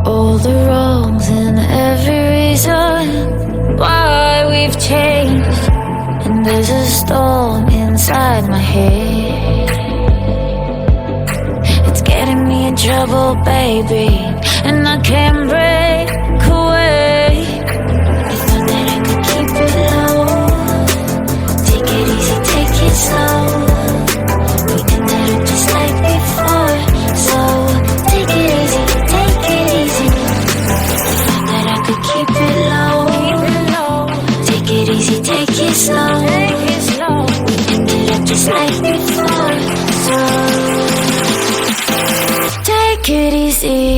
all the wrongs and every reason why we've changed. And there's a storm inside my head, it's getting me in trouble, baby, and I can't break away. I thought that I could keep it low, take it easy, take it slow. We ended up just like before, so take it easy, take it easy. I thought that I could keep it low, take it easy, take it slow. We ended up just like before, so take it easy.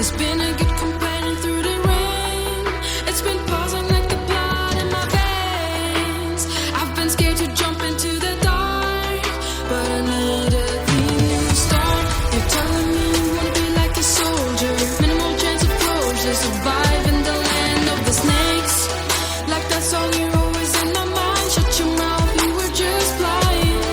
It's been a good companion through the rain. It's been pausing like the blood in my veins. I've been scared to jump into the dark, but I need a clean start. You're telling me you wanna be like a soldier, minimal chance of closure, survive in the land of the snakes. Like that song you're always in my mind. Shut your mouth, you were just flying.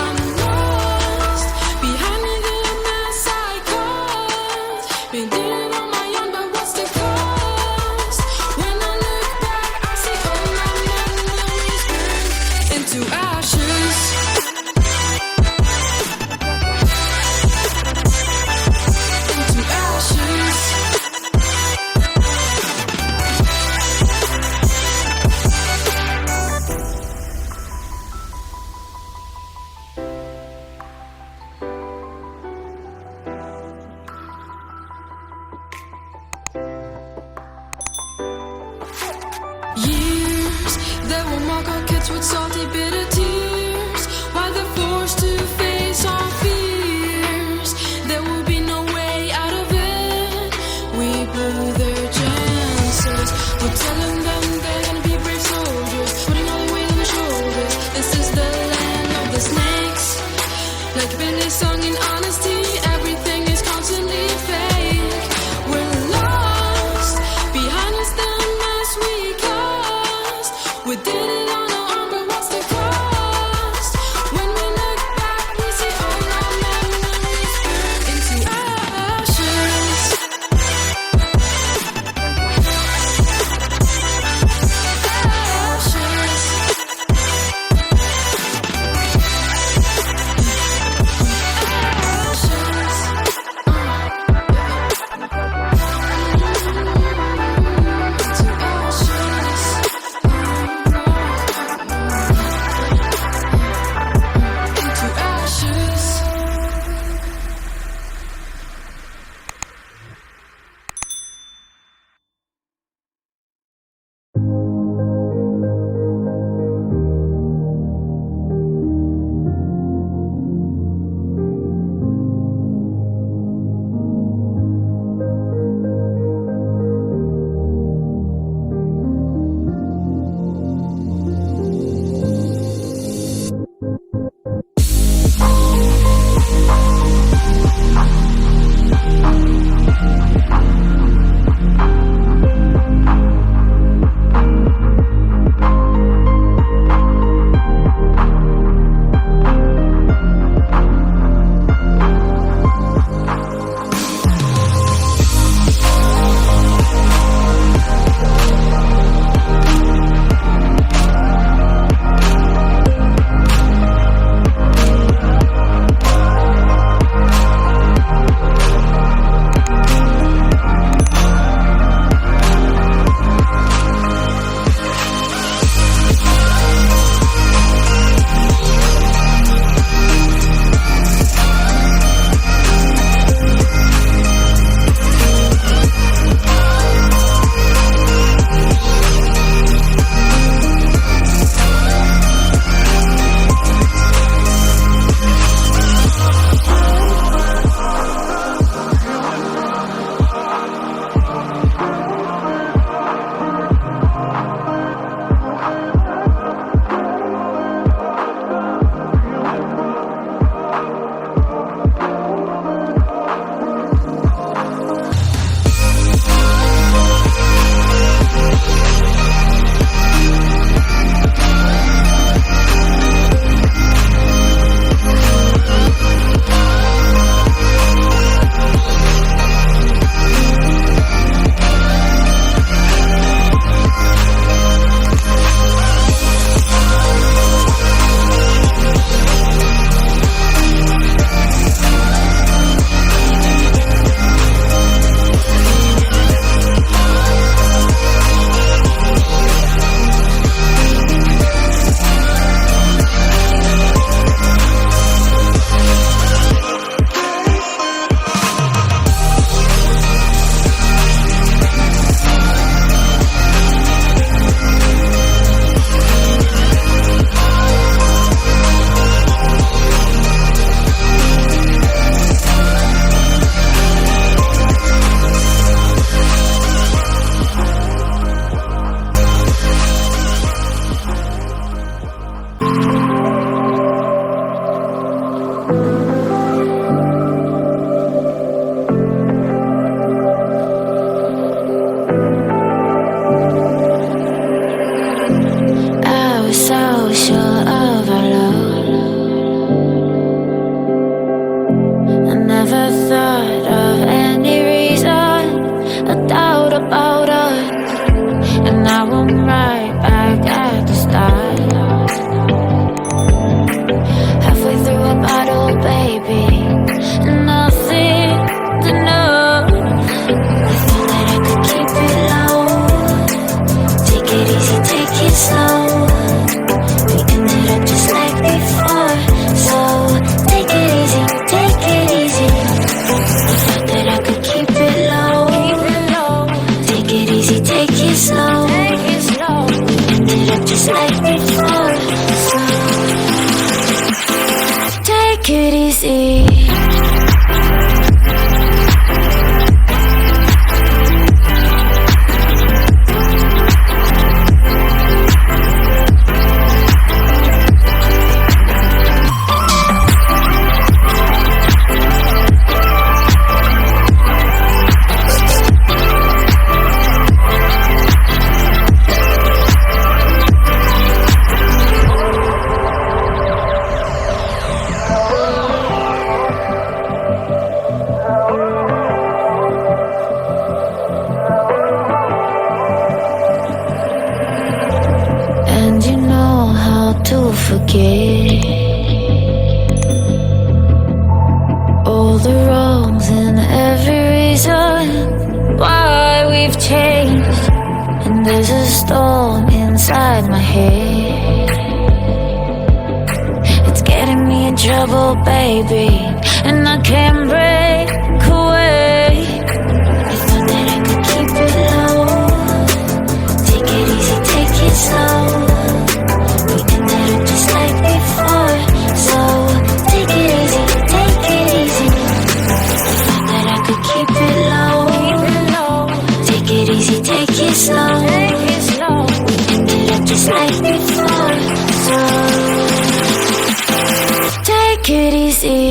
I'm lost behind me the mess I caused. Been did it on my own, but what's the cost? When I look back, I see all my memories burn into ashes. Into ashes. Years that will mark our kids with salty, bitter tears, while they're forced to face our fears. There will be no way out of it. We blew their chances. We're telling them they're gonna be brave soldiers, putting all the weight on their shoulders. This is the land of the snakes. Like Benny sung in honesty, everything is constantly fake. We're lost behind us the mess we caused. We did it on our own, but what's the cost? forget all the wrongs and every reason why we've changed. And there's a storm inside my head. It's getting me in trouble, baby, and I can't break away. I thought that I could keep it low, take it easy, take it slow. We ended up just like before, so take it easy, take it easy. I thought that I could keep it low, take it easy, take it slow. We ended up just like before, so take it easy.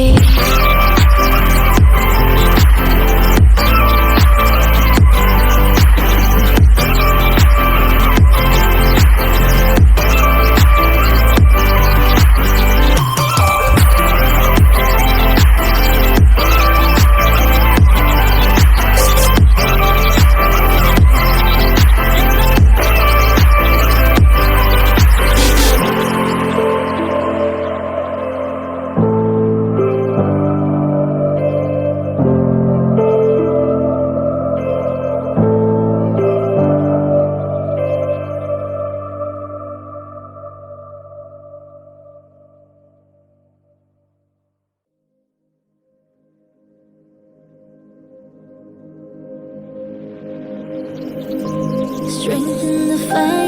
Strength in the fight.